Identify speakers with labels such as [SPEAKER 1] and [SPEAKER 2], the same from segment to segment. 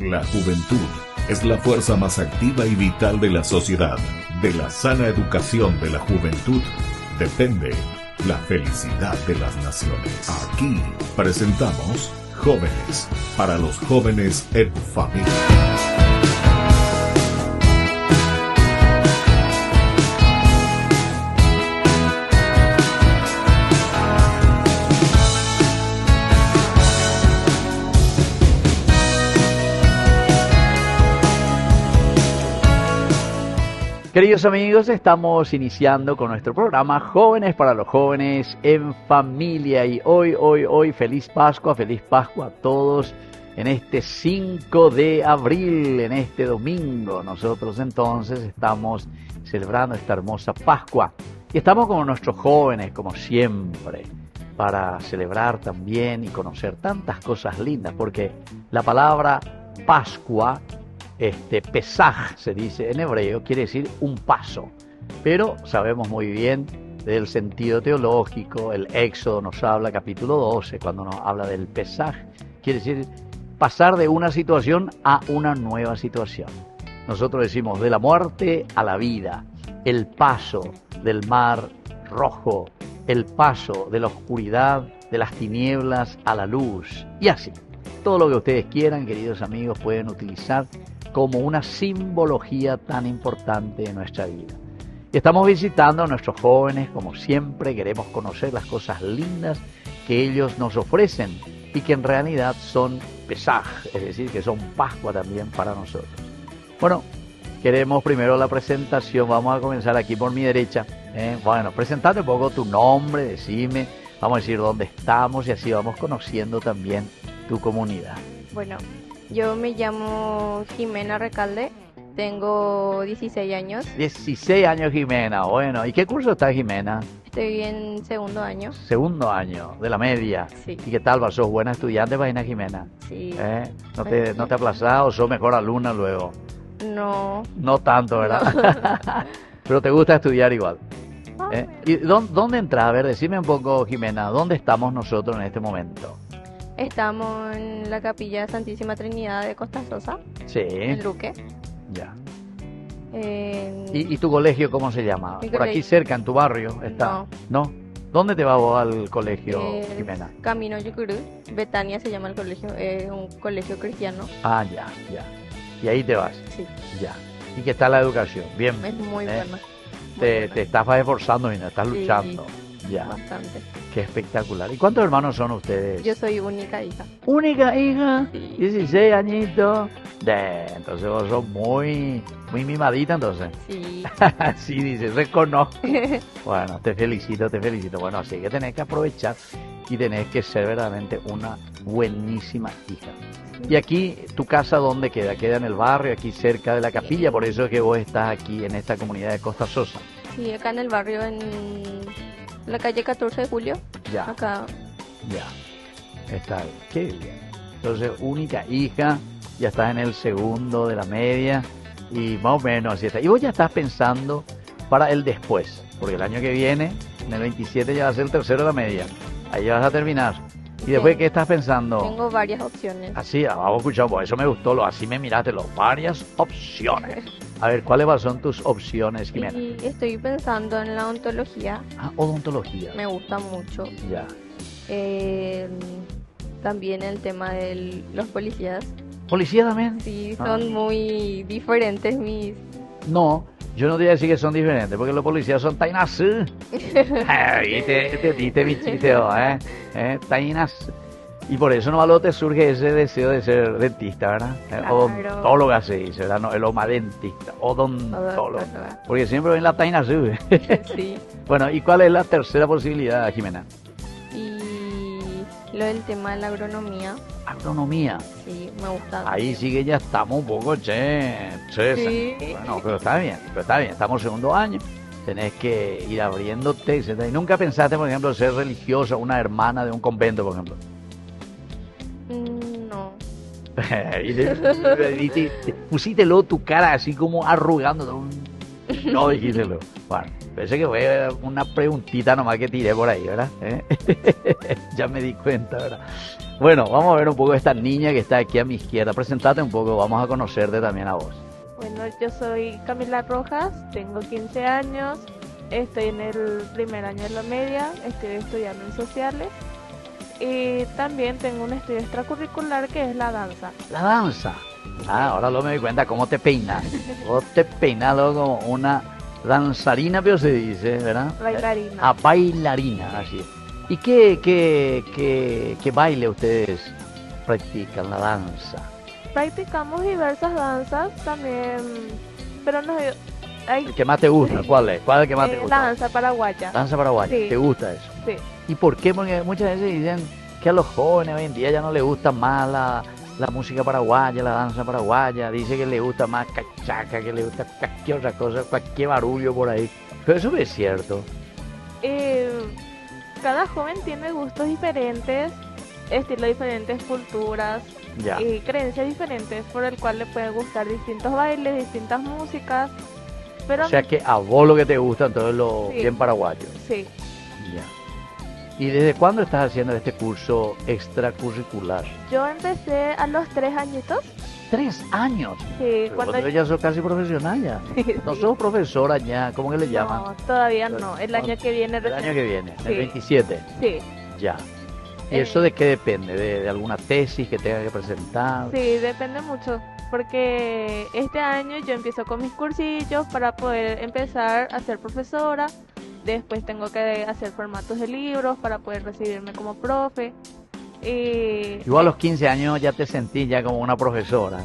[SPEAKER 1] La juventud es la fuerza más activa y vital de la sociedad. De la sana educación de la juventud depende la felicidad de las naciones. Aquí presentamos Jóvenes para los jóvenes en familia.
[SPEAKER 2] Queridos amigos, estamos iniciando con nuestro programa Jóvenes para los jóvenes en familia y hoy, feliz Pascua a todos en este 5 de abril, en este domingo. Nosotros entonces estamos celebrando esta hermosa Pascua y estamos con nuestros jóvenes como siempre para celebrar también y conocer tantas cosas lindas, porque la palabra Pascua, Pesaj se dice en hebreo, quiere decir un paso, pero sabemos muy bien del sentido teológico. El Éxodo nos habla, capítulo 12, cuando nos habla del Pesaj, quiere decir pasar de una situación a una nueva situación. Nosotros decimos de la muerte a la vida, el paso del mar rojo, el paso de la oscuridad, de las tinieblas a la luz, y así. Todo lo que ustedes quieran, queridos amigos, pueden utilizar como una simbología tan importante de nuestra vida. Y estamos visitando a nuestros jóvenes, como siempre, queremos conocer las cosas lindas que ellos nos ofrecen y que en realidad son Pesaj, es decir, que son Pascua también para nosotros. Bueno, queremos primero la presentación, vamos a comenzar aquí por mi derecha. Bueno, presentate un poco tu nombre, decime, vamos a decir dónde estamos y así vamos conociendo también tu comunidad.
[SPEAKER 3] Bueno, yo me llamo Jimena Recalde, tengo 16 años.
[SPEAKER 2] 16 años, Jimena. Bueno, ¿y qué curso está, Jimena?
[SPEAKER 3] Estoy en segundo año.
[SPEAKER 2] Segundo año, de la media.
[SPEAKER 3] Sí.
[SPEAKER 2] ¿Y qué tal? ¿Sos buena estudiante, vaina, Jimena?
[SPEAKER 3] Sí.
[SPEAKER 2] ¿No te aplazás o sos mejor alumna luego?
[SPEAKER 3] No.
[SPEAKER 2] No tanto, ¿verdad? No. Pero te gusta estudiar igual. ¿Y dónde entras? A ver, decime un poco, Jimena, ¿dónde estamos nosotros en este momento?
[SPEAKER 3] Estamos en la Capilla Santísima Trinidad de Costa Sosa,
[SPEAKER 2] sí,
[SPEAKER 3] en Luque.
[SPEAKER 2] Ya. ¿Y tu colegio cómo se llama? ¿Por aquí cerca, en tu barrio está? No. ¿Dónde te vas vos al colegio, Jimena?
[SPEAKER 3] Camino Yucurú, Betania se llama el colegio, es un colegio cristiano.
[SPEAKER 2] Ah, ya. ¿Y ahí te vas?
[SPEAKER 3] Sí.
[SPEAKER 2] Ya. ¿Y qué tal la educación? Bien.
[SPEAKER 3] Es muy buena.
[SPEAKER 2] Te estás esforzando, Jimena, estás luchando. Ya.
[SPEAKER 3] Bastante.
[SPEAKER 2] Qué espectacular. ¿Y cuántos hermanos son ustedes?
[SPEAKER 3] Yo soy única hija.
[SPEAKER 2] ¿Única hija?
[SPEAKER 3] Sí.
[SPEAKER 2] 16 añitos. Entonces vos sos muy mimadita, entonces.
[SPEAKER 3] Sí.
[SPEAKER 2] Sí, dice, reconozco. Bueno, te felicito. Bueno, así que tenés que aprovechar y tenés que ser verdaderamente una buenísima hija. ¿Y aquí, tu casa dónde queda? ¿Queda en el barrio, aquí cerca de la capilla? Por eso es que vos estás aquí en esta comunidad de Costa Sosa.
[SPEAKER 3] Sí, acá en el barrio, en la calle 14 de julio.
[SPEAKER 2] Ya.
[SPEAKER 3] Acá.
[SPEAKER 2] Ya. Está bien. Qué bien. Entonces, única hija, ya estás en el segundo de la media y más o menos así está. Y vos ya estás pensando para el después, porque el año que viene, en el 27, ya va a ser el tercero de la media. Ahí ya vas a terminar. ¿Y después qué estás pensando?
[SPEAKER 3] Tengo varias opciones.
[SPEAKER 2] Así, vamos a escuchar, pues eso me gustó, así me miraste, varias opciones. A ver, ¿cuáles son tus opciones, Jimena?
[SPEAKER 3] Y estoy pensando en la odontología.
[SPEAKER 2] Ah, odontología.
[SPEAKER 3] Me gusta mucho.
[SPEAKER 2] Ya.
[SPEAKER 3] También el tema de los policías.
[SPEAKER 2] ¿Policía también?
[SPEAKER 3] Sí, son muy diferentes mis...
[SPEAKER 2] No, yo no te voy a decir que son diferentes, porque los policías son tainazú. Viste mi chisteo, Tainazú. Y por eso no te surge ese deseo de ser dentista, ¿verdad?
[SPEAKER 3] Claro.
[SPEAKER 2] Odontóloga se dice, ¿verdad? No, el omadentista, odontólogo. Porque siempre ven la tainazú.
[SPEAKER 3] Sí.
[SPEAKER 2] Bueno, ¿y cuál es la tercera posibilidad, Jimena?
[SPEAKER 3] Y lo del tema de la agronomía.
[SPEAKER 2] ¿Agronomía?
[SPEAKER 3] Sí, me gusta.
[SPEAKER 2] Ahí sí que ya estamos un poco,
[SPEAKER 3] Sí.
[SPEAKER 2] Bueno, pero está bien, estamos segundo año. Tenés que ir abriéndote, etc. ¿Y nunca pensaste, por ejemplo, ser religiosa, una hermana de un convento, por ejemplo?
[SPEAKER 3] No.
[SPEAKER 2] y pusítelo tu cara así como arrugando. No dijítelo. Bueno, pensé que fue una preguntita nomás que tiré por ahí, ¿verdad? Ya me di cuenta, ¿verdad? Bueno, vamos a ver un poco esta niña que está aquí a mi izquierda. Presentate un poco, vamos a conocerte también a vos.
[SPEAKER 4] Bueno, yo soy Camila Rojas, tengo 15 años, estoy en el primer año de la media, estoy estudiando en sociales y también tengo un estudio extracurricular que es la danza.
[SPEAKER 2] La danza. Ahora lo me doy cuenta cómo te peinas. Vos te peinas luego como una danzarina, pero se dice, ¿verdad?
[SPEAKER 4] Bailarina.
[SPEAKER 2] Ah, bailarina, así es. ¿Y qué baile ustedes practican, la danza?
[SPEAKER 4] Practicamos diversas danzas también, pero no hay
[SPEAKER 2] ¿El que más te gusta? ¿Cuál es? ¿Cuál es el que más te gusta?
[SPEAKER 4] la danza paraguaya.
[SPEAKER 2] Danza paraguaya.
[SPEAKER 4] Sí.
[SPEAKER 2] ¿Te gusta eso?
[SPEAKER 4] Sí.
[SPEAKER 2] ¿Y por qué? Porque muchas veces dicen que a los jóvenes hoy en día ya no les gusta más la música paraguaya, la danza paraguaya. Dice que le gusta más cachaca, que le gusta cualquier otra cosa, cualquier barullo por ahí. Pero eso no es cierto.
[SPEAKER 4] Cada joven tiene gustos diferentes, estilos diferentes, culturas
[SPEAKER 2] Ya.
[SPEAKER 4] y creencias diferentes por el cual le pueden gustar distintos bailes, distintas músicas, pero
[SPEAKER 2] O sea que a vos lo que te gusta entonces lo
[SPEAKER 4] Sí.
[SPEAKER 2] bien paraguayo.
[SPEAKER 4] sí,
[SPEAKER 2] Ya. ¿Y desde cuándo estás haciendo este curso extracurricular?
[SPEAKER 4] yo empecé a los 3 añitos,
[SPEAKER 2] 3 años.
[SPEAKER 4] sí,
[SPEAKER 2] Pero vos ya sos casi profesional ya. No
[SPEAKER 4] sí.
[SPEAKER 2] sos profesora ya, ¿cómo que le llaman?
[SPEAKER 4] No, todavía no, el año que viene
[SPEAKER 2] El
[SPEAKER 4] recién.
[SPEAKER 2] año que viene, el
[SPEAKER 4] Sí.
[SPEAKER 2] 27.
[SPEAKER 4] Sí,
[SPEAKER 2] Ya. ¿Y eso de qué depende? ¿De alguna tesis que tenga que presentar?
[SPEAKER 4] sí, depende mucho, porque este año yo empiezo con mis cursillos para poder empezar a ser profesora, después tengo que hacer formatos de libros para poder recibirme como profe, y
[SPEAKER 2] Igual a los 15 años ya te sentís ya como una profesora,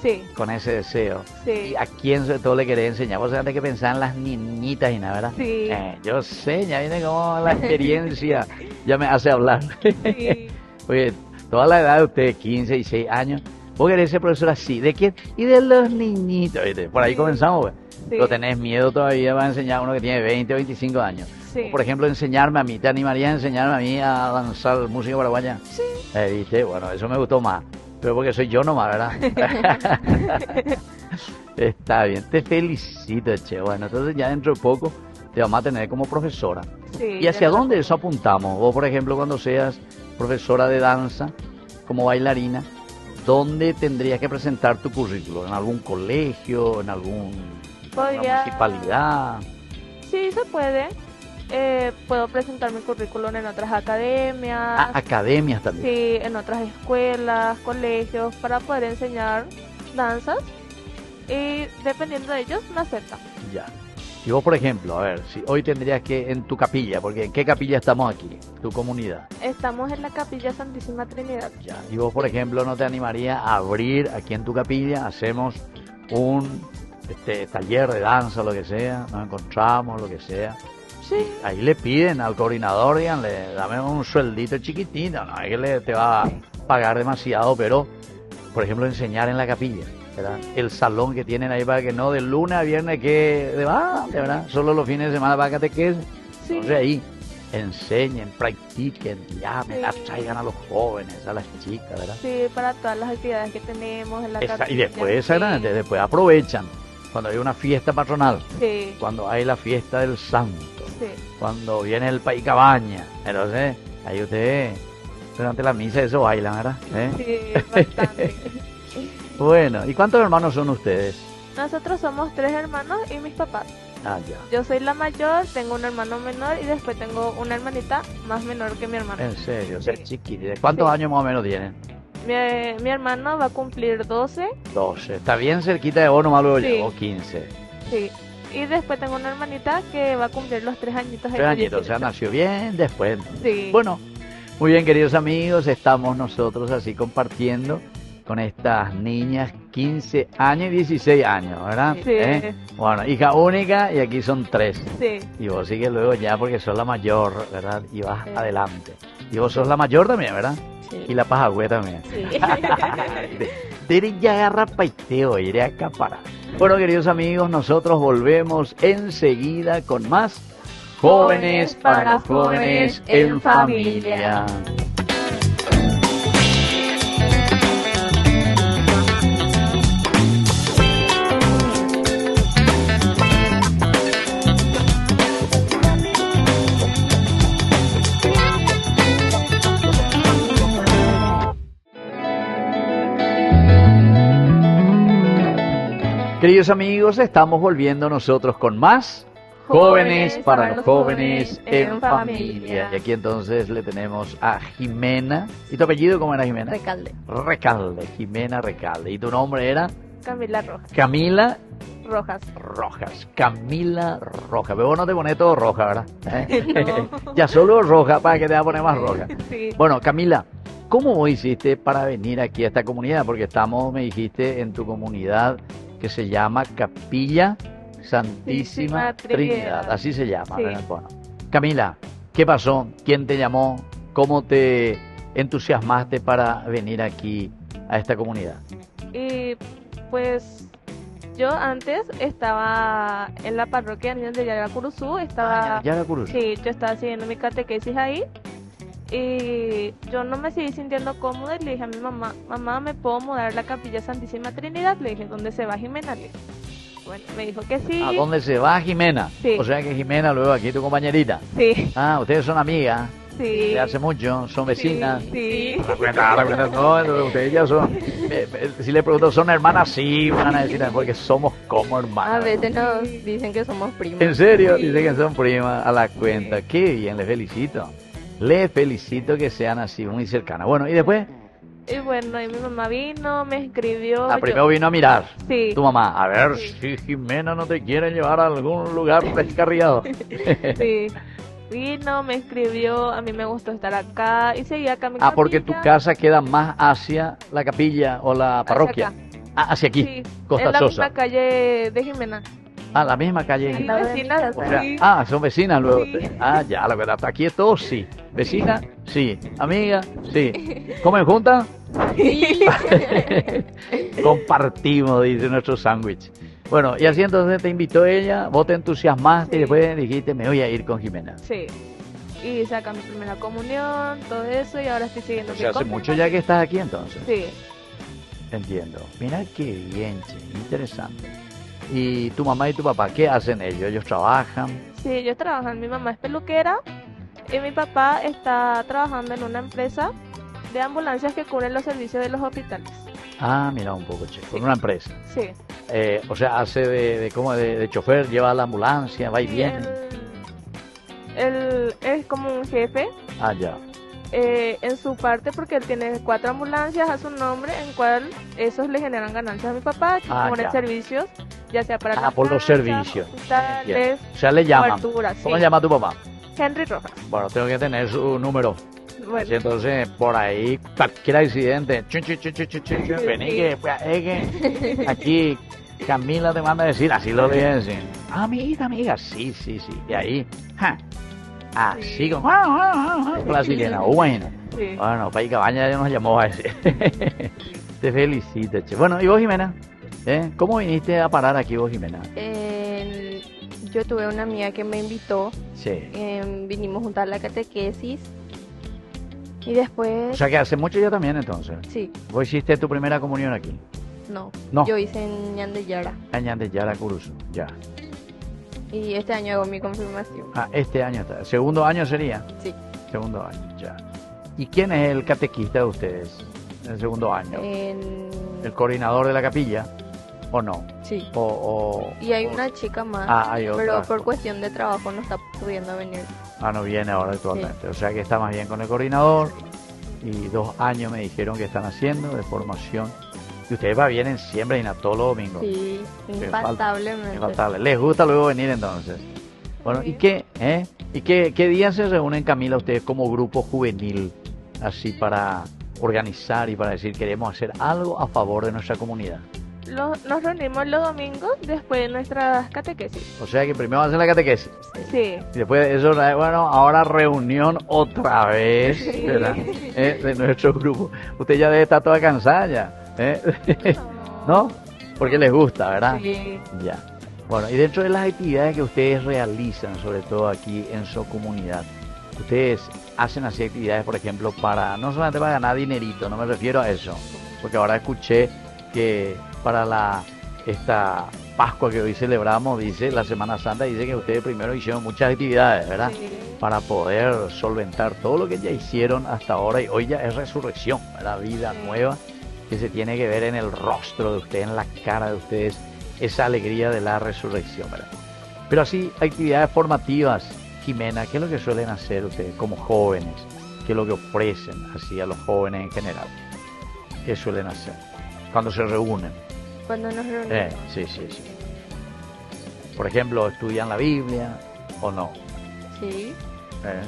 [SPEAKER 4] sí,
[SPEAKER 2] con ese deseo.
[SPEAKER 4] sí,
[SPEAKER 2] ¿Y a quién sobre todo le querés enseñar? Vos antes que pensar en las niñitas y nada, ¿verdad?
[SPEAKER 4] sí,
[SPEAKER 2] Yo sé, ya viene como la experiencia, ya me hace hablar.
[SPEAKER 4] sí.
[SPEAKER 2] Oye, toda la edad de ustedes, 15 y 6 años, vos querés ser profesor así, ¿de quién? Y de los niñitos, ¿viste? Por ahí
[SPEAKER 4] Sí.
[SPEAKER 2] comenzamos, pues.
[SPEAKER 4] Sí.
[SPEAKER 2] Pero tenés miedo todavía para enseñar a uno que tiene 20 o 25 años.
[SPEAKER 4] Sí.
[SPEAKER 2] O, por ejemplo, enseñarme a mí, ¿te animarías a enseñarme a mí a danzar música paraguaya?
[SPEAKER 4] Sí.
[SPEAKER 2] ¿Viste? Bueno, eso me gustó más, pero porque soy yo nomás, ¿verdad? Está bien, te felicito, che. Bueno, entonces ya dentro de poco te vamos a tener como profesora.
[SPEAKER 4] Sí,
[SPEAKER 2] ¿Y hacia
[SPEAKER 4] de
[SPEAKER 2] dónde
[SPEAKER 4] verdad.
[SPEAKER 2] eso apuntamos? Vos, por ejemplo, cuando seas profesora de danza, como bailarina, ¿dónde tendrías que presentar tu currículo? ¿En algún colegio? ¿En alguna
[SPEAKER 4] Podría-
[SPEAKER 2] municipalidad?
[SPEAKER 4] Sí, se puede. Puedo presentar mi currículum en otras academias,
[SPEAKER 2] Ah, academias también.
[SPEAKER 4] sí, en otras escuelas, colegios, para poder enseñar danzas. Y dependiendo de ellos, me aceptan.
[SPEAKER 2] Ya. Y vos, por ejemplo, a ver, si hoy tendrías que en tu capilla, porque ¿en qué capilla estamos aquí? Tu comunidad.
[SPEAKER 4] Estamos en la Capilla Santísima Trinidad.
[SPEAKER 2] Ya. Y vos, por ejemplo, ¿no te animarías a abrir aquí en tu capilla? Hacemos un taller de danza, lo que sea, nos encontramos, lo que sea.
[SPEAKER 4] Sí,
[SPEAKER 2] Ahí le piden al coordinador, díganle, dame un sueldito chiquitito, no es que te va a pagar demasiado, pero, por ejemplo, enseñar en la capilla, ¿verdad? El salón que tienen ahí para que no de lunes a viernes que de verdad, solo los fines de semana para que te quedes.
[SPEAKER 4] sí.
[SPEAKER 2] Entonces ahí enseñen, practiquen, llamen,
[SPEAKER 4] Sí.
[SPEAKER 2] atraigan a los jóvenes, a las chicas, ¿verdad?
[SPEAKER 4] Sí, para todas las actividades que tenemos en la
[SPEAKER 2] Y
[SPEAKER 4] capilla.
[SPEAKER 2] después,
[SPEAKER 4] sí.
[SPEAKER 2] después aprovechan cuando hay una fiesta patronal,
[SPEAKER 4] Sí,
[SPEAKER 2] cuando hay la fiesta del santo,
[SPEAKER 4] sí.
[SPEAKER 2] cuando viene el país cabaña, entonces ahí ustedes durante la misa eso bailan, ¿verdad?
[SPEAKER 4] Sí, bastante.
[SPEAKER 2] Bueno, ¿y cuántos hermanos son ustedes?
[SPEAKER 4] Nosotros somos 3 hermanos y mis papás.
[SPEAKER 2] Ah, ya.
[SPEAKER 4] Yo soy la mayor, tengo un hermano menor y después tengo una hermanita más menor que mi hermano.
[SPEAKER 2] En serio, o sea,
[SPEAKER 4] Sí.
[SPEAKER 2] chiquitita. ¿Cuántos
[SPEAKER 4] Sí.
[SPEAKER 2] años más o menos tienen?
[SPEAKER 4] Mi hermano va a cumplir 12,
[SPEAKER 2] 12. Está bien cerquita de vos, nomás luego
[SPEAKER 4] Sí.
[SPEAKER 2] llegó 15.
[SPEAKER 4] sí. Y después tengo una hermanita que va a cumplir los 3 añitos.
[SPEAKER 2] 3 añitos, o sea, nació bien después.
[SPEAKER 4] Sí.
[SPEAKER 2] Bueno, muy bien, queridos amigos, estamos nosotros así compartiendo con estas niñas 15 años y 16 años, ¿verdad?
[SPEAKER 4] Sí.
[SPEAKER 2] Bueno, hija única y aquí son 3.
[SPEAKER 4] Sí,
[SPEAKER 2] Y vos sigues luego ya porque sos la mayor, ¿verdad? Y vas
[SPEAKER 4] Sí.
[SPEAKER 2] adelante. Y vos sos la mayor también, ¿verdad?
[SPEAKER 4] sí.
[SPEAKER 2] Y la pajagüe también.
[SPEAKER 4] Sí.
[SPEAKER 2] Tere ya agarra paiteo, iré a acaparar. Bueno, queridos amigos, nosotros volvemos enseguida con más Jóvenes para los Jóvenes en Familia. Queridos amigos, estamos volviendo nosotros con más Jóvenes para los jóvenes en familia. Y aquí entonces le tenemos a Jimena. ¿Y tu apellido cómo era, Jimena?
[SPEAKER 3] Recalde.
[SPEAKER 2] Recalde, Jimena Recalde. ¿Y tu nombre era?
[SPEAKER 4] Camila Rojas.
[SPEAKER 2] Camila
[SPEAKER 4] Rojas.
[SPEAKER 2] Rojas. Camila Rojas. Pero vos no te pones todo roja, ¿verdad?
[SPEAKER 4] No.
[SPEAKER 2] Ya solo roja para que te va a poner más roja.
[SPEAKER 4] Sí.
[SPEAKER 2] Bueno, Camila, ¿cómo vos hiciste para venir aquí a esta comunidad? Porque estamos, me dijiste, en tu comunidad que se llama Capilla Santísima Trinidad. Así se llama.
[SPEAKER 4] Sí.
[SPEAKER 2] ¿Verdad? Bueno, Camila, ¿qué pasó? ¿Quién te llamó? ¿Cómo te entusiasmaste para venir aquí a esta comunidad?
[SPEAKER 4] Y pues yo antes estaba en la parroquia de Niños de Yaracuruzú, estaba,
[SPEAKER 2] Ya Cruz.
[SPEAKER 4] sí, yo estaba siguiendo mi catequesis ahí y yo no me seguí sintiendo cómoda y le dije a mi mamá, mamá, ¿me puedo mudar a la Capilla Santísima Trinidad? Le dije, ¿dónde se va Jimena? Le dije, bueno, me dijo que sí.
[SPEAKER 2] ¿A dónde se va Jimena?
[SPEAKER 4] Sí.
[SPEAKER 2] O sea que Jimena, luego aquí tu compañerita.
[SPEAKER 4] Sí,
[SPEAKER 2] Ah, ustedes son amigas
[SPEAKER 4] sí.
[SPEAKER 2] de hace mucho, son vecinas.
[SPEAKER 4] Sí.
[SPEAKER 2] No, ustedes ya son. Si le pregunto, ¿son hermanas? Sí, van a decir, porque somos como
[SPEAKER 3] A
[SPEAKER 2] hermanas.
[SPEAKER 3] veces nos dicen que somos primos.
[SPEAKER 2] ¿En serio? Dicen que son primas a la cuenta. Qué bien, les felicito. Les felicito que sean así, muy cercanas. Bueno, y después,
[SPEAKER 4] Y bueno, y mi mamá vino, me escribió.
[SPEAKER 2] primero vino a mirar.
[SPEAKER 4] Sí.
[SPEAKER 2] Tu mamá, a ver
[SPEAKER 4] Sí.
[SPEAKER 2] si Jimena no te quiere llevar a algún lugar descarriado.
[SPEAKER 4] Sí. Vino, me escribió, a mí me gustó estar acá y seguí acá en mi
[SPEAKER 2] Ah, porque tu
[SPEAKER 4] capilla.
[SPEAKER 2] casa queda más hacia la capilla o la parroquia.
[SPEAKER 4] acá.
[SPEAKER 2] Ah, hacia aquí,
[SPEAKER 4] Sí,
[SPEAKER 2] Costa
[SPEAKER 4] en la
[SPEAKER 2] Sosa.
[SPEAKER 4] misma calle de Jimena.
[SPEAKER 2] Ah, la misma calle.
[SPEAKER 4] Sí,
[SPEAKER 3] lado de mi
[SPEAKER 4] vecinas.
[SPEAKER 3] casa.
[SPEAKER 2] O sea,
[SPEAKER 4] Sí.
[SPEAKER 2] son vecinas luego.
[SPEAKER 4] Sí.
[SPEAKER 2] Ah, ya, la verdad, aquí es todo sí. Vecina, sí. Amiga, sí. ¿Comen juntas? Compartimos, dice nuestro sándwich. Bueno, y así entonces te invitó ella, vos te entusiasmaste y
[SPEAKER 4] Sí.
[SPEAKER 2] después dijiste, me voy a ir con Jimena.
[SPEAKER 4] Sí. Y saca mi primera comunión, todo eso, y ahora estoy siguiendo
[SPEAKER 2] O sea,
[SPEAKER 4] mi
[SPEAKER 2] hace
[SPEAKER 4] confirmación.
[SPEAKER 2] mucho ya que estás aquí entonces.
[SPEAKER 4] Sí.
[SPEAKER 2] Entiendo. Mira qué bien, che, interesante. ¿Y tu mamá y tu papá qué hacen ellos? ¿Ellos trabajan?
[SPEAKER 4] Sí, ellos trabajan. Mi mamá es peluquera y mi papá está trabajando en una empresa de ambulancias que cubren los servicios de los hospitales.
[SPEAKER 2] Ah, mira un poco, che, con
[SPEAKER 4] Sí.
[SPEAKER 2] una empresa.
[SPEAKER 4] Sí.
[SPEAKER 2] O sea, hace de chofer, lleva la ambulancia, va y viene.
[SPEAKER 4] Él es como un jefe
[SPEAKER 2] Ah, ya.
[SPEAKER 4] en su parte porque él tiene 4 ambulancias a su nombre en cual esos le generan ganancias a mi papá que
[SPEAKER 2] Ah,
[SPEAKER 4] cubren
[SPEAKER 2] ya.
[SPEAKER 4] servicios ya sea para
[SPEAKER 2] Ah,
[SPEAKER 4] las
[SPEAKER 2] por los
[SPEAKER 4] casas,
[SPEAKER 2] servicios.
[SPEAKER 4] hospitales,
[SPEAKER 2] O sea, le llaman.
[SPEAKER 4] coberturas,
[SPEAKER 2] ¿Cómo
[SPEAKER 4] sí.
[SPEAKER 2] se llama tu papá?
[SPEAKER 4] Henry Rojas.
[SPEAKER 2] Bueno, tengo que tener su número.
[SPEAKER 4] Bueno,
[SPEAKER 2] Así, entonces, por ahí, cualquier accidente, chun, chun, chun, chun, chun, chun, chun, vení
[SPEAKER 4] Sí.
[SPEAKER 2] que, pues, que aquí Camila te manda a decir, así lo voy a decir. Amiga, sí. Y ahí, ja, así
[SPEAKER 4] Sí.
[SPEAKER 2] con la sirena, bueno.
[SPEAKER 4] sí.
[SPEAKER 2] Bueno, Pai Cabaña ya nos llamó a decir. Te felicito, che. Bueno, ¿y vos, Jimena? ¿Cómo viniste a parar aquí vos, Jimena?
[SPEAKER 3] Yo tuve una amiga que me invitó,
[SPEAKER 2] Sí.
[SPEAKER 3] vinimos juntas a la catequesis y
[SPEAKER 2] O
[SPEAKER 3] después,
[SPEAKER 2] sea que hace mucho ya también, entonces.
[SPEAKER 3] sí,
[SPEAKER 2] ¿Vos hiciste tu primera comunión aquí?
[SPEAKER 3] no,
[SPEAKER 2] No.
[SPEAKER 3] yo hice en Ñandeyara
[SPEAKER 2] Añan de Yara Curuso, ya.
[SPEAKER 3] y este año hago mi confirmación.
[SPEAKER 2] Ah, este año está. ¿Segundo año sería?
[SPEAKER 3] Sí,
[SPEAKER 2] Segundo año, ya. ¿Y quién es el catequista de ustedes en el segundo año? ¿El coordinador de la capilla? ¿O no?
[SPEAKER 3] sí.
[SPEAKER 2] O
[SPEAKER 3] Y hay una chica más,
[SPEAKER 2] hay otra.
[SPEAKER 3] pero por cuestión de trabajo no está pudiendo venir.
[SPEAKER 2] No viene ahora actualmente. O sea que está más bien con el coordinador. Y 2 años me dijeron que están haciendo de formación. Y ustedes vienen siempre y todos los domingos.
[SPEAKER 3] Sí,
[SPEAKER 2] Qué
[SPEAKER 3] infaltablemente.
[SPEAKER 2] Infaltable. ¿Les gusta luego venir entonces? Bueno, ¿y qué? ¿Y qué días se reúnen, Camila, ustedes como grupo juvenil, así para organizar y para decir queremos hacer algo a favor de nuestra comunidad?
[SPEAKER 4] Nos reunimos los domingos después de nuestras catequesis.
[SPEAKER 2] O sea que primero hacen la catequesis
[SPEAKER 4] Sí.
[SPEAKER 2] y después de eso, bueno, ahora reunión otra vez, ¿verdad? De nuestro grupo. Usted ya debe estar toda cansada ya, ¿no? Porque les gusta, ¿verdad?
[SPEAKER 3] Sí.
[SPEAKER 2] Ya. Bueno, y dentro de las actividades que ustedes realizan, sobre todo aquí en su comunidad, ustedes hacen así actividades, por ejemplo, no solamente para ganar dinerito, no me refiero a eso, porque ahora escuché que para esta Pascua que hoy celebramos, dice la Semana Santa, dice que ustedes primero hicieron muchas actividades, ¿verdad?
[SPEAKER 4] Sí.
[SPEAKER 2] Para poder solventar todo lo que ya hicieron hasta ahora, y hoy ya es resurrección, ¿verdad? Vida
[SPEAKER 4] Sí.
[SPEAKER 2] nueva que se tiene que ver en el rostro de ustedes, en la cara de ustedes, esa alegría de la resurrección, ¿verdad? Pero así, actividades formativas, Jimena, ¿qué es lo que suelen hacer ustedes como jóvenes? ¿Qué es lo que ofrecen así a los jóvenes en general? ¿Qué suelen hacer cuando se reúnen?
[SPEAKER 3] Cuando nos reunimos.
[SPEAKER 2] Sí. Por ejemplo, ¿estudian la Biblia o no?
[SPEAKER 3] Sí.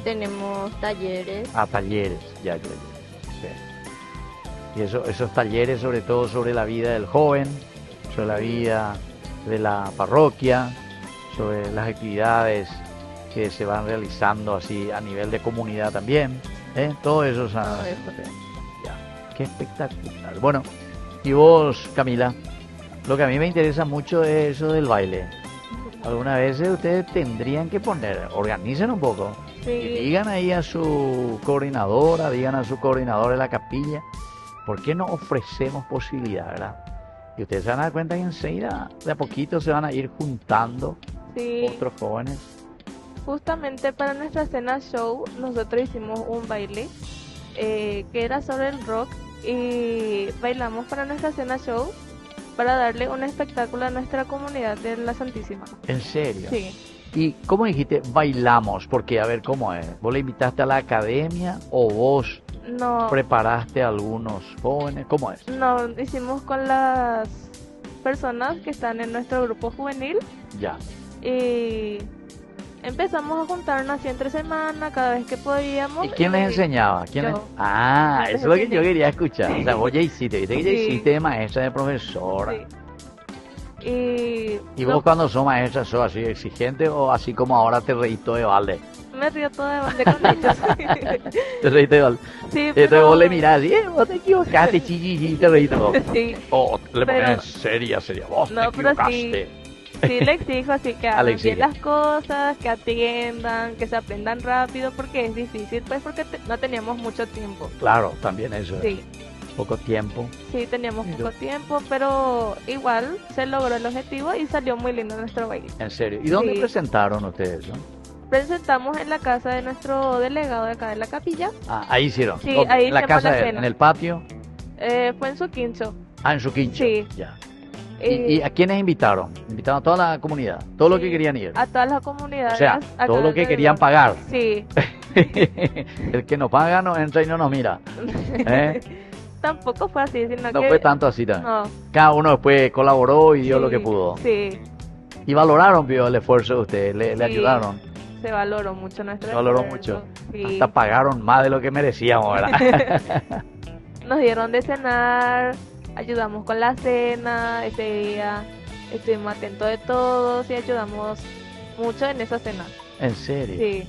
[SPEAKER 3] Tenemos talleres.
[SPEAKER 2] Talleres, ya. Sí. Y esos talleres, sobre todo sobre la vida del joven, sobre la vida de la parroquia, sobre las actividades que se van realizando así a nivel de comunidad también, todo eso. Ya. Qué espectacular. Bueno, y vos, Camila, lo que a mí me interesa mucho es eso del baile. Algunas veces ustedes tendrían que organicen un poco.
[SPEAKER 4] Sí.
[SPEAKER 2] Y digan ahí a su coordinadora, digan a su coordinador de la capilla, ¿por qué no ofrecemos posibilidad, verdad? Y ustedes se van a dar cuenta que enseguida, de a poquito, se van a ir juntando
[SPEAKER 4] Sí.
[SPEAKER 2] otros jóvenes.
[SPEAKER 4] Justamente para nuestra cena show, nosotros hicimos un baile que era sobre el rock y bailamos para nuestra cena show para darle un espectáculo a nuestra comunidad de la Santísima.
[SPEAKER 2] ¿En serio?
[SPEAKER 4] Sí.
[SPEAKER 2] ¿Y cómo dijiste bailamos? Porque, a ver, ¿cómo es? ¿Vos le invitaste a la academia o vos
[SPEAKER 4] No,
[SPEAKER 2] preparaste a algunos jóvenes? ¿Cómo es?
[SPEAKER 4] no, hicimos con las personas que están en nuestro grupo juvenil
[SPEAKER 2] Ya.
[SPEAKER 4] y empezamos a juntarnos así entre semana, cada vez que podíamos.
[SPEAKER 2] ¿Y quién les enseñaba?
[SPEAKER 4] Yo.
[SPEAKER 2] Eso
[SPEAKER 4] Yo
[SPEAKER 2] es lo que
[SPEAKER 4] les
[SPEAKER 2] yo quería escuchar. O sea, vos ya hiciste, viste que ya
[SPEAKER 4] Sí.
[SPEAKER 2] hiciste de maestra, de profesora.
[SPEAKER 4] Sí. Y
[SPEAKER 2] ¿Y vos cuando sos maestra sos así exigente o así como ahora te reís todo de balde?
[SPEAKER 4] me río todo de balde con ellos.
[SPEAKER 2] Te reís de balde.
[SPEAKER 4] Sí,
[SPEAKER 2] Entonces
[SPEAKER 4] pero...
[SPEAKER 2] vos le mirás y vos te equivocaste, chichi, te reís todo.
[SPEAKER 4] Sí,
[SPEAKER 2] O le pones
[SPEAKER 4] Pero-
[SPEAKER 2] en seria, vos
[SPEAKER 4] No,
[SPEAKER 2] te
[SPEAKER 4] pero
[SPEAKER 2] equivocaste.
[SPEAKER 4] sí le exijo así que
[SPEAKER 2] Ah, le
[SPEAKER 4] hagan
[SPEAKER 2] exige.
[SPEAKER 4] bien las cosas, que atiendan, que se aprendan rápido, porque es difícil, pues porque no teníamos mucho tiempo.
[SPEAKER 2] Claro, también eso.
[SPEAKER 4] Sí,
[SPEAKER 2] Poco tiempo.
[SPEAKER 4] sí, teníamos
[SPEAKER 2] Mira.
[SPEAKER 4] poco tiempo, pero igual se logró el objetivo y salió muy lindo nuestro baile.
[SPEAKER 2] En serio. ¿Y dónde
[SPEAKER 4] Sí.
[SPEAKER 2] presentaron ustedes eso?
[SPEAKER 4] Presentamos en la casa de nuestro delegado de acá de la capilla.
[SPEAKER 2] Ahí hicieron.
[SPEAKER 4] Sí,
[SPEAKER 2] ¿Dónde?
[SPEAKER 4] ahí
[SPEAKER 2] En la
[SPEAKER 4] hicimos
[SPEAKER 2] casa
[SPEAKER 4] la
[SPEAKER 2] de él,
[SPEAKER 4] cena.
[SPEAKER 2] en el patio.
[SPEAKER 4] Fue en su quincho.
[SPEAKER 2] En su quincho.
[SPEAKER 4] Sí.
[SPEAKER 2] Ya.
[SPEAKER 4] Eh,
[SPEAKER 2] ¿Y a quiénes invitaron? Invitaron a toda la comunidad, todo lo que
[SPEAKER 4] sí,
[SPEAKER 2] querían ir.
[SPEAKER 4] A todas las comunidades.
[SPEAKER 2] O sea,
[SPEAKER 4] acá
[SPEAKER 2] todo lo que
[SPEAKER 4] alrededor.
[SPEAKER 2] querían pagar.
[SPEAKER 4] Sí.
[SPEAKER 2] El que no paga no entra y no nos mira. ¿Eh?
[SPEAKER 4] Tampoco fue así, sino
[SPEAKER 2] No
[SPEAKER 4] que...
[SPEAKER 2] fue tanto así también.
[SPEAKER 4] No.
[SPEAKER 2] Cada uno después colaboró y dio
[SPEAKER 4] Sí,
[SPEAKER 2] lo que pudo.
[SPEAKER 4] Sí,
[SPEAKER 2] Y valoraron, vio, el esfuerzo de ustedes, le
[SPEAKER 4] Sí.
[SPEAKER 2] ayudaron.
[SPEAKER 4] se valoró mucho nuestro
[SPEAKER 2] Se valoró
[SPEAKER 4] esfuerzo. Sí.
[SPEAKER 2] Hasta pagaron más de lo que merecíamos, ¿verdad?
[SPEAKER 4] Nos dieron de cenar, ayudamos con la cena ese día, estuvimos atentos de todos y ayudamos mucho en esa cena.
[SPEAKER 2] En serio.
[SPEAKER 4] Sí,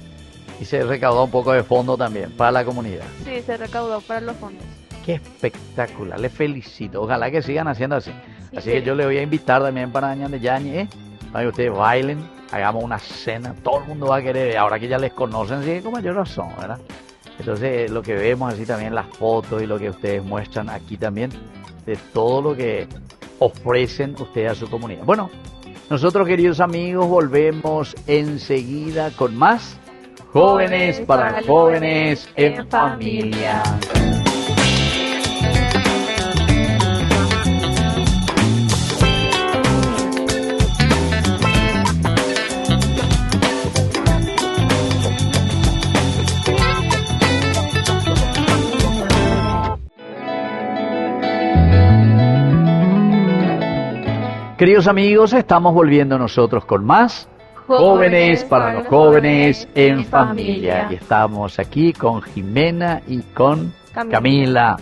[SPEAKER 2] Y se recaudó un poco de fondo también para la comunidad.
[SPEAKER 4] sí, se recaudó para los fondos.
[SPEAKER 2] Qué espectacular, les felicito. Ojalá que sigan haciendo así.
[SPEAKER 3] Sí.
[SPEAKER 2] Así que yo le voy a invitar también para Ñande Yañi, para que ustedes bailen, hagamos una cena, todo el mundo va a querer, ahora que ya les conocen, sí, con mayor razón, ¿verdad? Entonces, lo que vemos así también, las fotos y lo que ustedes muestran aquí también, de todo lo que ofrecen ustedes a su comunidad. Bueno, nosotros, queridos amigos, volvemos enseguida con más Jóvenes para Jóvenes en Familia. Queridos amigos, estamos volviendo nosotros con más Jóvenes para los Jóvenes en Familia. Y estamos aquí con Jimena y con Camila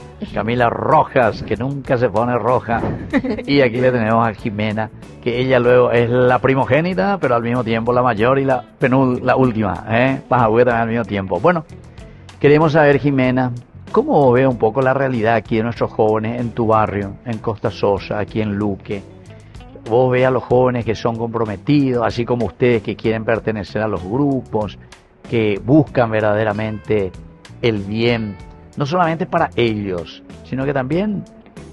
[SPEAKER 2] Rojas, que nunca se pone roja. Y aquí le tenemos a Jimena, que ella luego es la primogénita, pero al mismo tiempo la mayor y la última, Pajagüe también al mismo tiempo. Bueno, queremos saber, Jimena, ¿cómo ve un poco la realidad aquí de nuestros jóvenes en tu barrio, en Costa Sosa, aquí en Luque? Vos ve a los jóvenes que son comprometidos, así como ustedes que quieren pertenecer a los grupos, que buscan verdaderamente el bien, no solamente para ellos, sino que también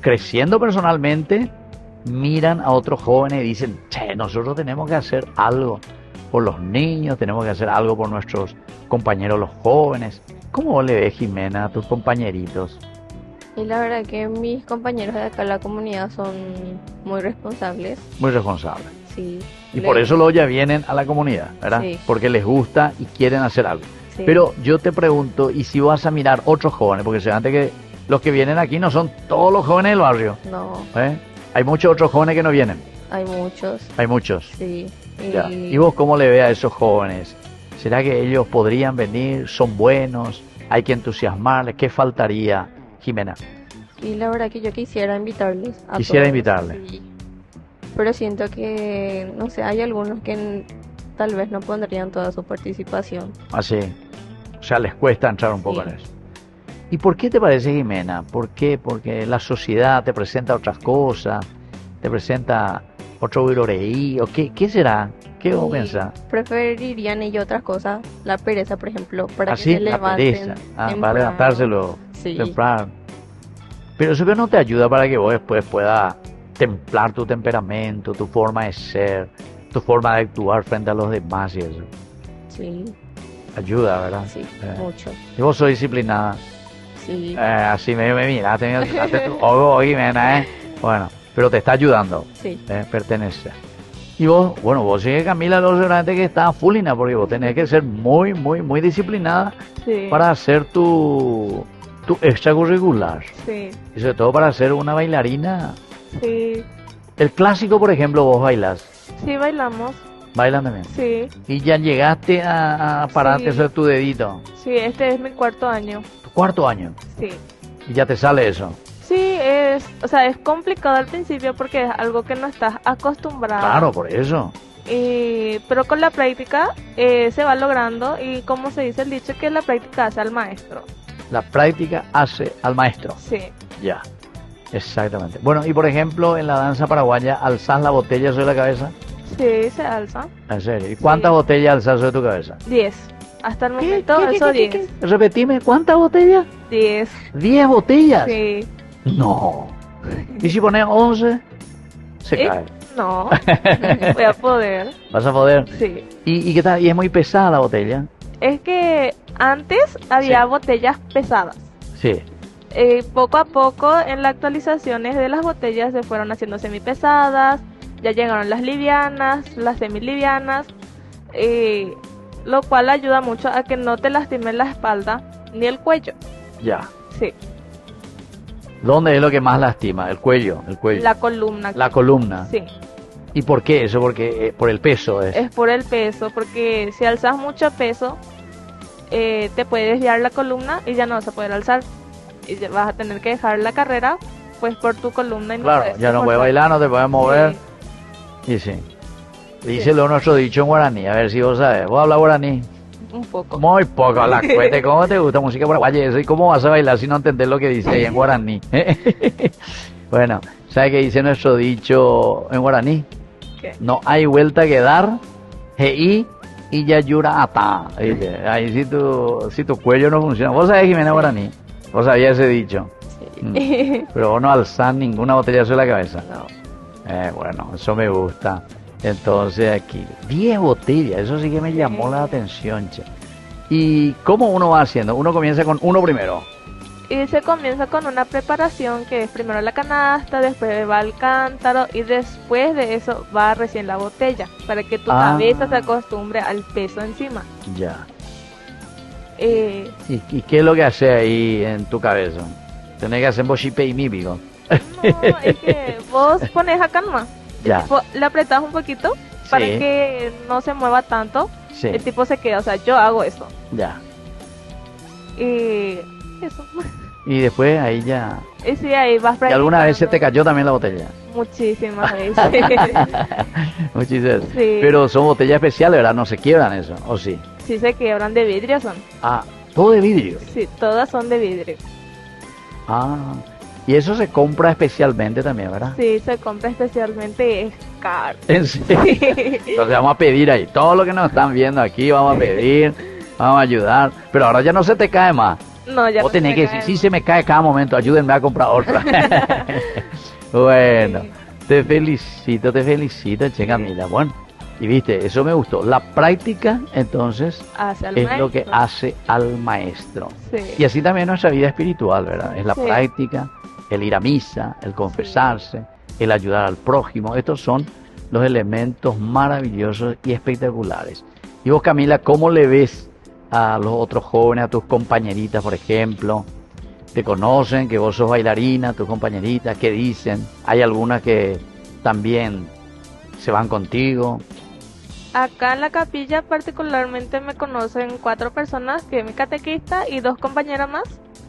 [SPEAKER 2] creciendo personalmente, miran a otros jóvenes y dicen, che, nosotros tenemos que hacer algo por los niños, tenemos que hacer algo por nuestros compañeros los jóvenes. ¿Cómo vos le ves, Jimena, a tus compañeritos?
[SPEAKER 3] Y la verdad que mis compañeros de acá en la comunidad son muy responsables.
[SPEAKER 2] Muy responsable.
[SPEAKER 3] Sí.
[SPEAKER 2] Y por eso luego ya vienen a la comunidad, ¿verdad?
[SPEAKER 3] Sí.
[SPEAKER 2] Porque les gusta y quieren hacer algo.
[SPEAKER 3] Sí.
[SPEAKER 2] Pero yo te pregunto, ¿y si vas a mirar otros jóvenes? Porque se antes que los que vienen aquí no son todos los jóvenes del barrio,
[SPEAKER 3] No,
[SPEAKER 2] ¿eh? Hay muchos otros jóvenes que no vienen.
[SPEAKER 3] hay muchos.
[SPEAKER 2] Hay muchos.
[SPEAKER 3] Sí.
[SPEAKER 2] Ya. ¿Y vos cómo le ves a esos jóvenes? ¿Será que ellos podrían venir? ¿Son buenos? ¿Hay que entusiasmarles? ¿Qué faltaría, Jimena?
[SPEAKER 3] Y la verdad que yo quisiera invitarles a
[SPEAKER 2] Quisiera
[SPEAKER 3] todos,
[SPEAKER 2] invitarles.
[SPEAKER 3] sí. Pero siento que, no sé, hay algunos que tal vez no pondrían toda su participación.
[SPEAKER 2] Así. O sea, les cuesta entrar un poco
[SPEAKER 3] Sí.
[SPEAKER 2] en eso. ¿Y por qué te parece, Jimena? ¿Por qué? Porque la sociedad te presenta otras cosas, te presenta otro viroreí, o qué será? ¿Qué vos
[SPEAKER 3] Y
[SPEAKER 2] pensás?
[SPEAKER 3] preferirían ellos otras cosas, la pereza, por ejemplo, para
[SPEAKER 2] Así,
[SPEAKER 3] que se
[SPEAKER 2] la
[SPEAKER 3] levanten
[SPEAKER 2] pereza. Para
[SPEAKER 3] temprano.
[SPEAKER 2] levantárselo
[SPEAKER 3] Sí.
[SPEAKER 2] temprano. Pero eso que no te ayuda para que vos después puedas templar tu temperamento, tu forma de ser, tu forma de actuar frente a los demás y eso.
[SPEAKER 3] Sí,
[SPEAKER 2] Ayuda, ¿verdad?
[SPEAKER 3] sí,
[SPEAKER 2] Eh.
[SPEAKER 3] mucho.
[SPEAKER 2] Y vos sos disciplinada.
[SPEAKER 3] Sí,
[SPEAKER 2] Así me miraste, miraste tu ojo, Jimena, ¿eh? Bueno, pero te está ayudando,
[SPEAKER 3] sí,
[SPEAKER 2] pertenecer. Y vos, bueno, vos sí, Camila, lo seguramente que está fulina, porque vos tenés que ser muy, muy, muy disciplinada
[SPEAKER 4] Sí.
[SPEAKER 2] para hacer tu extracurricular.
[SPEAKER 4] Sí.
[SPEAKER 2] Y sobre todo para ser una bailarina.
[SPEAKER 4] Sí.
[SPEAKER 2] El clásico, por ejemplo, vos bailas.
[SPEAKER 4] Sí, bailamos.
[SPEAKER 2] Bailan también.
[SPEAKER 4] Sí.
[SPEAKER 2] Y ya llegaste a pararte
[SPEAKER 4] Sí.
[SPEAKER 2] sobre tu dedito.
[SPEAKER 4] Sí, este es mi cuarto año.
[SPEAKER 2] Tu cuarto año.
[SPEAKER 4] Sí.
[SPEAKER 2] Y ya te sale eso.
[SPEAKER 4] Sí, o sea, es complicado al principio porque es algo que no estás acostumbrado.
[SPEAKER 2] Claro, por eso.
[SPEAKER 4] Pero con la práctica se va logrando y como se dice el dicho que la práctica hace al maestro.
[SPEAKER 2] La práctica hace al maestro.
[SPEAKER 4] Sí.
[SPEAKER 2] Ya. Exactamente. Bueno, y por ejemplo, en la danza paraguaya, ¿alzás la botella sobre la cabeza?
[SPEAKER 4] Sí, se alza.
[SPEAKER 2] En serio. ¿Y cuántas
[SPEAKER 4] Sí.
[SPEAKER 2] botellas alzas sobre tu cabeza?
[SPEAKER 4] 10. Hasta el momento alzo 10.
[SPEAKER 2] Repetime, ¿cuántas botellas?
[SPEAKER 4] 10.
[SPEAKER 2] 10 botellas.
[SPEAKER 4] Sí.
[SPEAKER 2] No. ¿Y si pones 11? Se
[SPEAKER 4] ¿Eh?
[SPEAKER 2] cae.
[SPEAKER 4] No. Voy a poder.
[SPEAKER 2] ¿Vas a poder?
[SPEAKER 4] Sí.
[SPEAKER 2] ¿Y qué tal? ¿Y es muy pesada la botella?
[SPEAKER 4] Es que antes había
[SPEAKER 2] Sí.
[SPEAKER 4] botellas pesadas.
[SPEAKER 2] Sí.
[SPEAKER 4] Poco a poco en las actualizaciones de las botellas se fueron haciendo semipesadas, ya llegaron las livianas, las semilivianas, lo cual ayuda mucho a que no te lastimen la espalda ni el cuello.
[SPEAKER 2] Ya.
[SPEAKER 4] Sí,
[SPEAKER 2] ¿Dónde es lo que más lastima? El cuello. El cuello.
[SPEAKER 4] la columna.
[SPEAKER 2] La columna.
[SPEAKER 4] Sí,
[SPEAKER 2] ¿Y por qué eso? Porque por el peso es.
[SPEAKER 4] es por el peso, porque si alzas mucho peso, te puede desviar la columna y ya no vas a poder alzar. Y ya vas a tener que dejar la carrera, pues por tu columna. Y no
[SPEAKER 2] Claro,
[SPEAKER 4] puedes
[SPEAKER 2] ya no puedes
[SPEAKER 4] esforzar.
[SPEAKER 2] bailar, no te puedes mover.
[SPEAKER 4] Sí,
[SPEAKER 2] Y sí. Díselo nuestro dicho en guaraní, a ver si vos sabes. ¿Vos hablas guaraní?
[SPEAKER 4] un poco.
[SPEAKER 2] Muy poco, la cuete. ¿Cómo te gusta música paraguaya? Eso? ¿Y cómo vas a bailar si no entendés lo que dice ahí en guaraní? Bueno, ¿sabes qué dice nuestro dicho en guaraní?
[SPEAKER 4] ¿Qué?
[SPEAKER 2] No hay vuelta que dar, y ya yura ata. Dice, ahí si tu cuello no funciona. ¿Vos sabés, Jimena, guaraní? ¿Vos sabías ese dicho?
[SPEAKER 3] sí.
[SPEAKER 2] Pero vos no alzás ninguna botella sobre la cabeza.
[SPEAKER 3] No.
[SPEAKER 2] Bueno, eso me gusta. Entonces aquí, 10 botellas, eso sí que me llamó la atención, che. ¿Y cómo uno va haciendo? Uno comienza con uno primero.
[SPEAKER 4] Y se comienza con una preparación que es primero la canasta, después va el cántaro y después de eso va recién la botella para que tu cabeza se acostumbre al peso encima.
[SPEAKER 2] Ya.
[SPEAKER 4] Eh,
[SPEAKER 2] ¿Y qué es lo que hace ahí en tu cabeza? Tenés que hacer bochipe y mípico.
[SPEAKER 4] no, es que vos pones acá nomás.
[SPEAKER 2] Ya.
[SPEAKER 4] Le apretás un poquito para
[SPEAKER 2] Sí.
[SPEAKER 4] que no se mueva tanto.
[SPEAKER 2] Sí,
[SPEAKER 4] El tipo se queda, o sea, yo hago eso.
[SPEAKER 2] ya.
[SPEAKER 4] Y eso.
[SPEAKER 2] Y después ahí ya.
[SPEAKER 4] Y sí, ahí vas
[SPEAKER 2] ¿Y alguna vez se te
[SPEAKER 4] practicando.
[SPEAKER 2] cayó también la botella?
[SPEAKER 4] Muchísimas veces.
[SPEAKER 2] Muchísimas.
[SPEAKER 4] Sí.
[SPEAKER 2] Pero son botellas especiales, ¿verdad? No se quiebran eso, ¿o sí?
[SPEAKER 4] Sí se quiebran, de vidrio son.
[SPEAKER 2] Ah, todo de vidrio.
[SPEAKER 4] Sí, todas son de vidrio.
[SPEAKER 2] Ah, y eso se compra especialmente también, ¿verdad?
[SPEAKER 4] Sí, se compra especialmente, es caro.
[SPEAKER 2] ¿En serio? Entonces vamos a pedir ahí, todo lo que nos están viendo aquí, vamos a pedir, vamos a ayudar, pero ahora ya no se te cae más.
[SPEAKER 4] No, ya
[SPEAKER 2] Vos
[SPEAKER 4] no
[SPEAKER 2] tenés
[SPEAKER 4] se
[SPEAKER 2] que
[SPEAKER 4] cae.
[SPEAKER 2] decir, sí se me cae cada momento, ayúdenme a comprar otra. Bueno, te felicito, che Camila. Bueno, Y viste, eso me gustó. La práctica, entonces,
[SPEAKER 4] Hacia el
[SPEAKER 2] es lo que
[SPEAKER 4] maestro.
[SPEAKER 2] hace al maestro.
[SPEAKER 4] Sí.
[SPEAKER 2] Y así también nuestra vida espiritual, ¿verdad? Es la
[SPEAKER 4] Sí.
[SPEAKER 2] práctica, el ir a misa, el confesarse, el ayudar al prójimo. Estos son los elementos maravillosos y espectaculares. Y vos, Camila, ¿cómo le ves a los otros jóvenes, a tus compañeritas, por ejemplo? ¿Te conocen que vos sos bailarina, tus compañeritas? ¿Qué dicen? ¿Hay algunas que también se van contigo?
[SPEAKER 4] Acá en la capilla particularmente me conocen 4 personas, que es mi catequista y 2 compañeras más,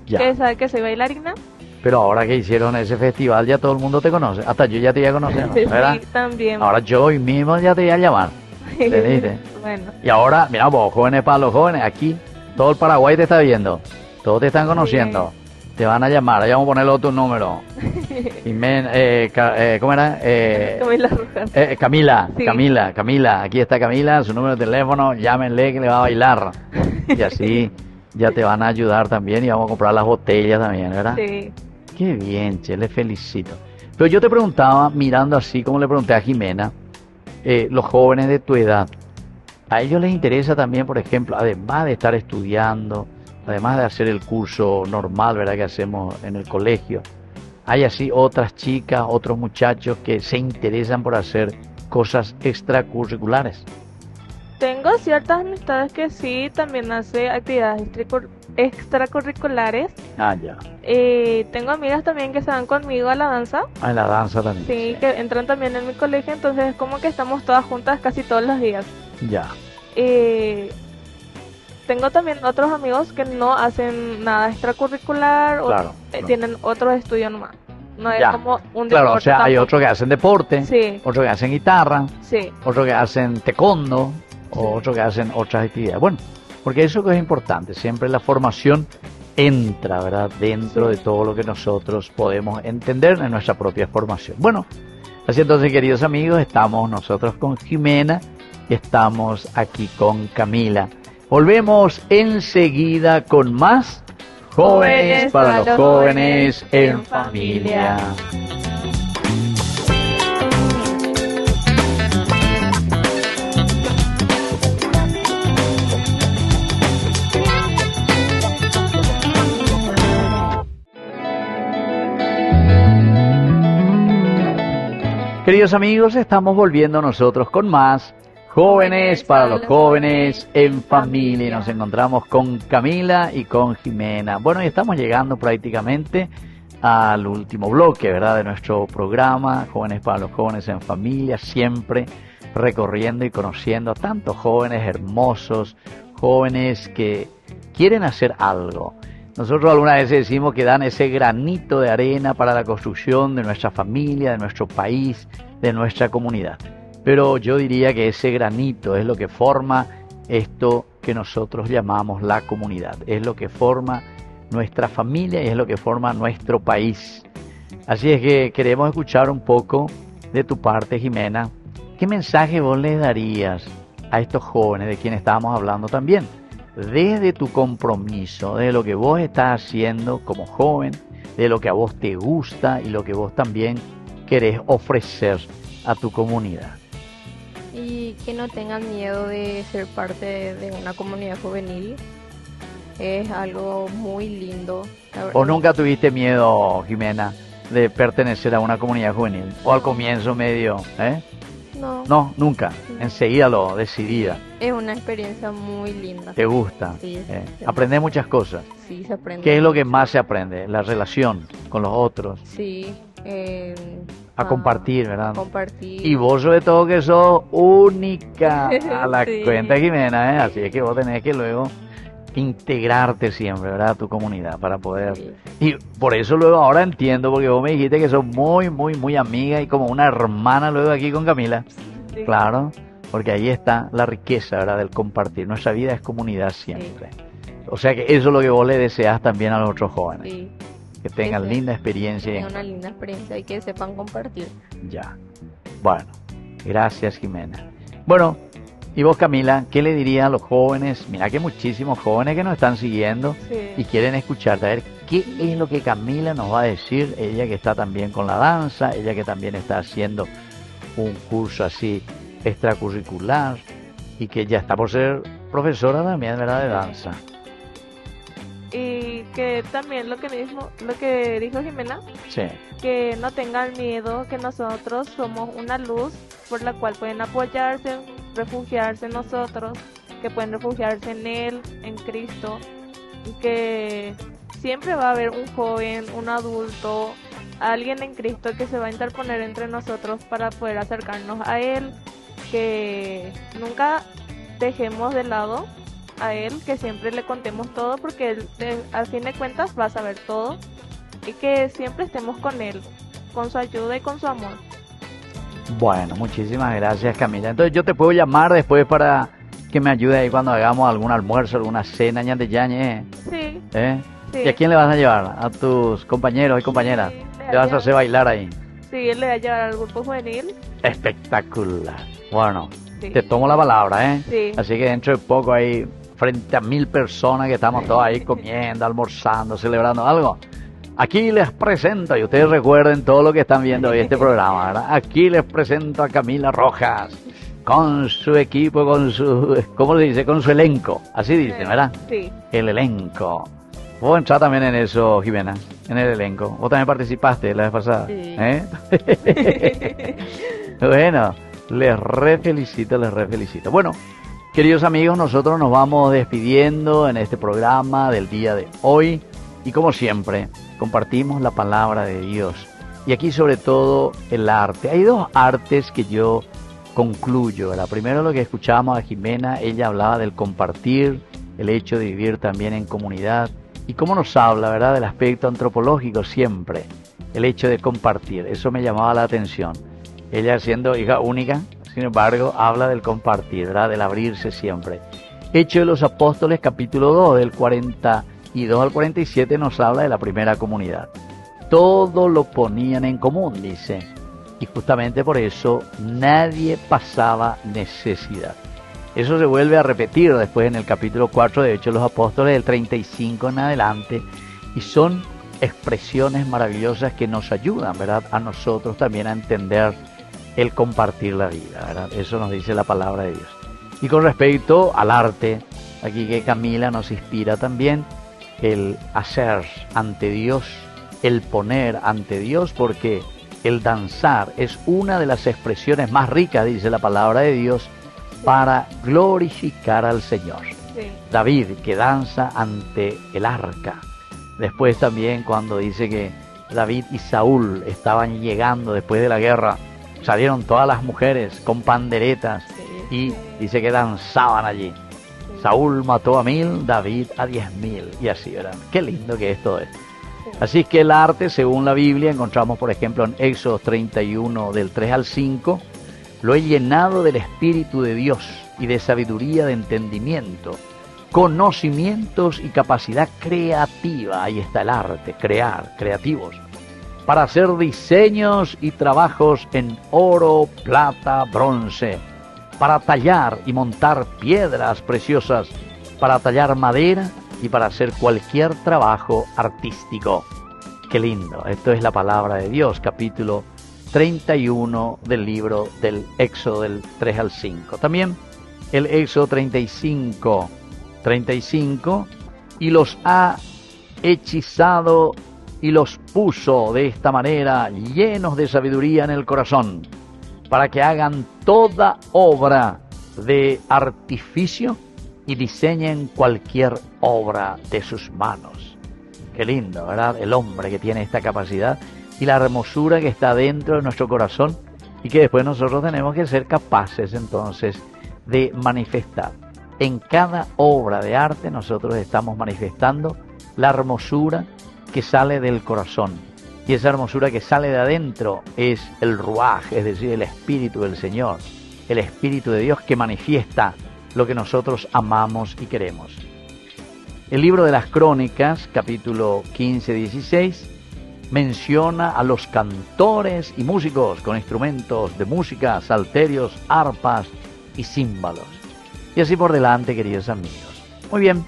[SPEAKER 2] Ya.
[SPEAKER 4] que saben que soy bailarina.
[SPEAKER 2] Pero ahora que hicieron ese festival ya todo el mundo te conoce. Hasta yo ya te iba a conocer, ¿no? ¿Verdad?
[SPEAKER 4] Sí, también.
[SPEAKER 2] Ahora yo hoy mismo ya te iba a llamar. ¿Entendiste?
[SPEAKER 4] Bueno,
[SPEAKER 2] Y ahora, mira vos, jóvenes para los jóvenes, aquí todo el Paraguay te está viendo. Todos te están conociendo. Te van a llamar, ahí vamos a ponerle otro número. ¿Cómo era?
[SPEAKER 4] Camila Rojas.
[SPEAKER 2] Camila,
[SPEAKER 4] Sí.
[SPEAKER 2] Camila, aquí está Camila, su número de teléfono, llámenle que le va a bailar. Y así ya te van a ayudar también y vamos a comprar las botellas también, ¿verdad?
[SPEAKER 4] Sí.
[SPEAKER 2] Qué bien, che, le felicito. Pero yo te preguntaba, mirando así como le pregunté a Jimena, los jóvenes de tu edad, ¿a ellos les interesa también, por ejemplo, además de estar estudiando, además de hacer el curso normal, ¿verdad?, que hacemos en el colegio, hay así otras chicas, otros muchachos que se interesan por hacer cosas extracurriculares?
[SPEAKER 4] Tengo ciertas amistades que sí también hace actividades extracurriculares.
[SPEAKER 2] Ah, ya.
[SPEAKER 4] Tengo amigas también que se van conmigo a la danza.
[SPEAKER 2] Ah, en la danza también.
[SPEAKER 4] Sí, que entran también en mi colegio, entonces es como que estamos todas juntas casi todos los días.
[SPEAKER 2] Ya.
[SPEAKER 4] Tengo también otros amigos que no hacen nada extracurricular o
[SPEAKER 2] Claro, claro.
[SPEAKER 4] tienen otros estudios nomás. No es
[SPEAKER 2] Ya.
[SPEAKER 4] como un
[SPEAKER 2] Claro, o
[SPEAKER 4] deporte
[SPEAKER 2] sea, hay
[SPEAKER 4] tampoco.
[SPEAKER 2] otros que hacen deporte,
[SPEAKER 4] Sí,
[SPEAKER 2] otros que hacen guitarra,
[SPEAKER 4] sí,
[SPEAKER 2] otros que hacen taekwondo, o otros que hacen otras actividades. Bueno, porque eso que es importante, siempre la formación entra, ¿verdad?, dentro de todo lo que nosotros podemos entender en nuestra propia formación. Bueno, así entonces, queridos amigos, estamos nosotros con Jimena, estamos aquí con Camila. Volvemos enseguida con más Jóvenes para los jóvenes en familia. Queridos amigos, estamos volviendo nosotros con más Jóvenes para los jóvenes en familia. Y nos encontramos con Camila y con Jimena. Bueno, y estamos llegando prácticamente al último bloque, ¿verdad?, de nuestro programa Jóvenes para los jóvenes en familia, siempre recorriendo y conociendo a tantos jóvenes hermosos, jóvenes que quieren hacer algo. Nosotros algunas veces decimos que dan ese granito de arena para la construcción de nuestra familia, de nuestro país, de nuestra comunidad. Pero yo diría que ese granito es lo que forma esto que nosotros llamamos la comunidad. Es lo que forma nuestra familia y es lo que forma nuestro país. Así es que queremos escuchar un poco de tu parte, Jimena. ¿Qué mensaje vos les darías a estos jóvenes de quienes estábamos hablando también? Desde tu compromiso, de lo que vos estás haciendo como joven, de lo que a vos te gusta y lo que vos también querés ofrecer a tu comunidad.
[SPEAKER 3] Y que no tengan miedo de ser parte de una comunidad juvenil. Es algo muy lindo. La verdad.
[SPEAKER 2] ¿O nunca tuviste miedo, Jimena, de pertenecer a una comunidad juvenil? ¿O al comienzo medio?
[SPEAKER 3] No,
[SPEAKER 2] No, nunca. Enseguida lo decidida.
[SPEAKER 3] es una experiencia muy linda.
[SPEAKER 2] ¿Te gusta?
[SPEAKER 3] Sí, sí.
[SPEAKER 2] Aprender muchas cosas.
[SPEAKER 3] Sí, se aprende.
[SPEAKER 2] ¿Qué es lo que más se aprende? La relación con los otros.
[SPEAKER 3] Sí.
[SPEAKER 2] A compartir, ¿verdad?
[SPEAKER 3] Compartir.
[SPEAKER 2] Y vos sobre todo que sos única a la
[SPEAKER 3] Sí.
[SPEAKER 2] cuenta, Jimena, ¿eh? Así es que vos tenés que luego integrarte siempre, ¿verdad?, a tu comunidad para poder...
[SPEAKER 3] Sí.
[SPEAKER 2] Y por eso luego ahora entiendo, porque vos me dijiste que sos muy, muy, muy amiga y como una hermana luego aquí con Camila.
[SPEAKER 4] sí.
[SPEAKER 2] Claro, porque ahí está la riqueza, ¿verdad?, del compartir. Nuestra vida es comunidad siempre. O sea que eso es lo que vos le deseas también a los otros jóvenes.
[SPEAKER 3] Sí.
[SPEAKER 2] Que tengan
[SPEAKER 3] Eso.
[SPEAKER 2] linda experiencia.
[SPEAKER 3] Es una linda experiencia y que sepan compartir.
[SPEAKER 2] Ya. Bueno, gracias, Jimena. Bueno, y vos, Camila, ¿qué le dirías a los jóvenes? Mira que muchísimos jóvenes que nos están siguiendo y
[SPEAKER 4] Sí.
[SPEAKER 2] quieren escucharte. A ver, ¿qué es lo que Camila nos va a decir? Ella que está también con la danza, ella que también está haciendo un curso así extracurricular y que ya está por ser profesora también, ¿verdad?, de danza.
[SPEAKER 4] Y que también lo que dijo Jimena,
[SPEAKER 2] Sí,
[SPEAKER 4] que no tengan miedo, que nosotros somos una luz por la cual pueden apoyarse, refugiarse en nosotros, que pueden refugiarse en Él, en Cristo, y que siempre va a haber un joven, un adulto, alguien en Cristo que se va a interponer entre nosotros para poder acercarnos a Él, que nunca dejemos de lado a Él, que siempre le contemos todo, porque Él, al fin de cuentas, va a saber todo, y que siempre estemos con Él, con su ayuda y con su amor.
[SPEAKER 2] bueno, muchísimas gracias, Camila. Entonces yo te puedo llamar después para que me ayude ahí cuando hagamos algún almuerzo, alguna cena, ñande yañe,
[SPEAKER 4] Sí,
[SPEAKER 2] ¿eh?
[SPEAKER 4] sí.
[SPEAKER 2] ¿Y a quién le vas a llevar? ¿A tus compañeros y compañeras?
[SPEAKER 4] Sí,
[SPEAKER 2] ¿Te vas a hacer bailar ahí?
[SPEAKER 4] Sí, él le va a llevar al grupo juvenil.
[SPEAKER 2] Espectacular. Bueno,
[SPEAKER 4] Sí.
[SPEAKER 2] te tomo la palabra, ¿eh?
[SPEAKER 4] Sí.
[SPEAKER 2] Así que dentro de poco ahí, frente a 1000 personas que estamos todos ahí comiendo, almorzando, celebrando algo. Aquí les presento, y ustedes recuerden todo lo que están viendo hoy este programa, ¿verdad? Aquí les presento a Camila Rojas, con su equipo, con su, ¿cómo se dice? Con su elenco, así dicen, ¿verdad?
[SPEAKER 4] Sí.
[SPEAKER 2] El elenco. Vos entrás también en eso, Jimena, en el elenco. Vos también participaste la vez pasada.
[SPEAKER 3] Sí.
[SPEAKER 2] ¿Eh? Bueno, les re felicito. Bueno, queridos amigos, nosotros nos vamos despidiendo en este programa del día de hoy. Y como siempre, compartimos la palabra de Dios. Y aquí sobre todo el arte. Hay dos artes que yo concluyo, ¿verdad? Primero lo que escuchábamos a Jimena, ella hablaba del compartir, el hecho de vivir también en comunidad. Y cómo nos habla, ¿verdad?, del aspecto antropológico siempre, el hecho de compartir. Eso me llamaba la atención. Ella siendo hija única, sin embargo, habla del compartir, ¿verdad?, del abrirse siempre. Hechos de los Apóstoles, capítulo 2, del 42 al 47, nos habla de la primera comunidad. Todo lo ponían en común, dice. Y justamente por eso nadie pasaba necesidad. Eso se vuelve a repetir después en el capítulo 4 de Hechos de los Apóstoles, del 35 en adelante. Y son expresiones maravillosas que nos ayudan, ¿verdad?, a nosotros también a entender el compartir la vida, ¿verdad? Eso nos dice la palabra de Dios. Y con respecto al arte, aquí que Camila nos inspira también, el hacer ante Dios, el poner ante Dios, porque el danzar es una de las expresiones más ricas, dice la palabra de Dios, para glorificar al Señor.
[SPEAKER 4] Sí.
[SPEAKER 2] David, que danza ante el arca. Después también cuando dice que David y Saúl estaban llegando después de la guerra, salieron todas las mujeres con panderetas y dice que danzaban allí. Saúl mató a 1000, David a 10.000 y así, ¿verdad? Qué lindo que es todo esto. Así que el arte, según la Biblia, encontramos por ejemplo en Éxodo 31 del 3 al 5, lo he llenado del Espíritu de Dios y de sabiduría, de entendimiento, conocimientos y capacidad creativa. Ahí está el arte, crear, creativos, para hacer diseños y trabajos en oro, plata, bronce, para tallar y montar piedras preciosas, para tallar madera y para hacer cualquier trabajo artístico. Qué lindo, esto es la palabra de Dios, capítulo 31 del libro del Éxodo del 3 al 5. También el Éxodo 35, y los ha hechizado y los puso de esta manera llenos de sabiduría en el corazón, para que hagan toda obra de artificio y diseñen cualquier obra de sus manos. Qué lindo, ¿verdad? El hombre que tiene esta capacidad y la hermosura que está dentro de nuestro corazón y que después nosotros tenemos que ser capaces entonces de manifestar. En cada obra de arte nosotros estamos manifestando la hermosura que sale del corazón. Y esa hermosura que sale de adentro es el ruaj, es decir, el Espíritu del Señor, el Espíritu de Dios que manifiesta lo que nosotros amamos y queremos. El libro de las Crónicas, capítulo 15-16, menciona a los cantores y músicos con instrumentos de música, salterios, arpas y címbalos. Y así por delante, queridos amigos. Muy bien,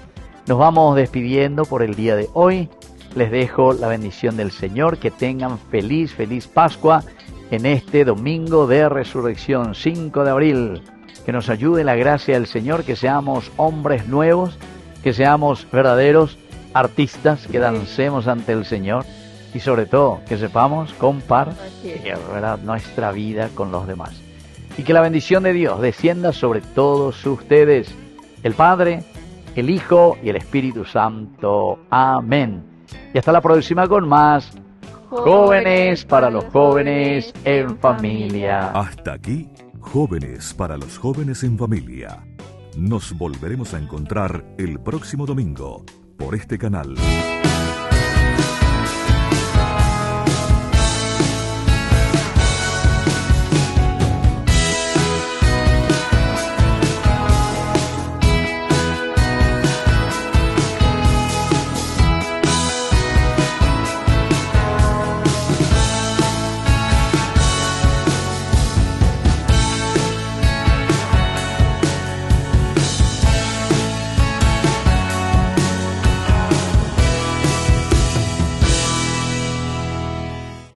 [SPEAKER 2] nos vamos despidiendo por el día de hoy. Les dejo la bendición del Señor, que tengan feliz Pascua en este domingo de resurrección, 5 de abril. Que nos ayude la gracia del Señor, que seamos hombres nuevos, que seamos verdaderos artistas, que dancemos ante el Señor y sobre todo que sepamos compartir, ¿verdad?, nuestra vida con los demás. Y que la bendición de Dios descienda sobre todos ustedes, el Padre, el Hijo y el Espíritu Santo. Amén. Y hasta la próxima con más Jóvenes para los Jóvenes en Familia.
[SPEAKER 1] Hasta aquí, Jóvenes para los Jóvenes en Familia. Nos volveremos a encontrar el próximo domingo por este canal.